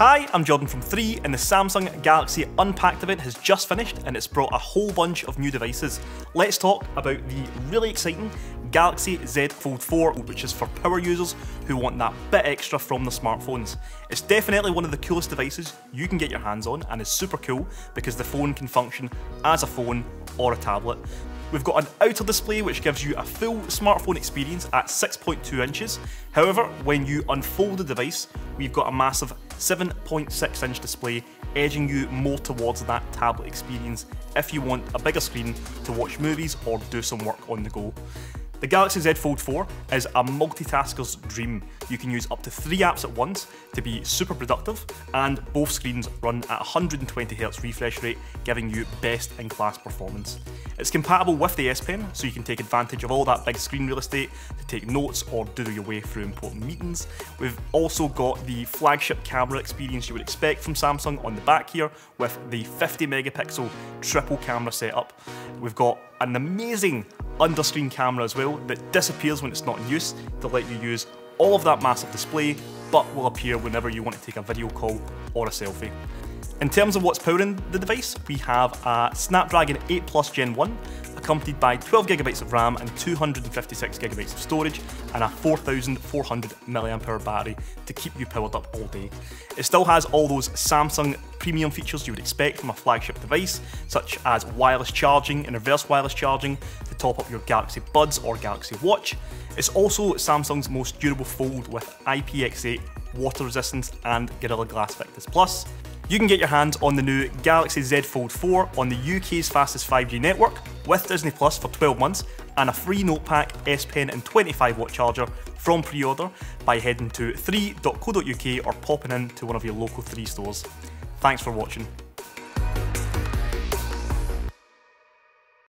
Hi, I'm Jordan from 3, and the Samsung Galaxy Unpacked event has just finished and it's brought a whole bunch of new devices. Let's talk about the really exciting Galaxy Z Fold4, which is for power users who want that bit extra from the smartphones. It's definitely one of the coolest devices you can get your hands on and is super cool because the phone can function as a phone or a tablet. We've got an outer display which gives you a full smartphone experience at 6.2 inches. However, when you unfold the device, we've got a massive 7.6 inch display, edging you more towards that tablet experience if you want a bigger screen to watch movies or do some work on the go. The Galaxy Z Fold4 is a multitasker's dream. You can use up to 3 apps at once to be super productive, and both screens run at 120Hz refresh rate, giving you best in class performance. It's compatible with the S Pen, so you can take advantage of all that big screen real estate to take notes or doodle your way through important meetings. We've also got the flagship camera experience you would expect from Samsung on the back here, with the 50 megapixel triple camera setup. We've got an amazing under-screen camera as well that disappears when it's not in use to let you use all of that massive display, but will appear whenever you want to take a video call or a selfie. In terms of what's powering the device, we have a Snapdragon 8 Plus Gen 1, accompanied by 12GB of RAM and 256GB of storage, and a 4400 mAh battery to keep you powered up all day. It still has all those Samsung premium features you would expect from a flagship device, such as wireless charging and reverse wireless charging to top up your Galaxy Buds or Galaxy Watch. It's also Samsung's most durable fold with IPX8 water resistance and Gorilla Glass Victus Plus. You can get your hands on the new Galaxy Z Fold4 on the UK's fastest 5G network with Disney Plus for 12 months and a free Note Pack, S Pen and 25-watt charger from pre-order by heading to 3.co.uk or popping in to one of your local 3 stores. Thanks for watching.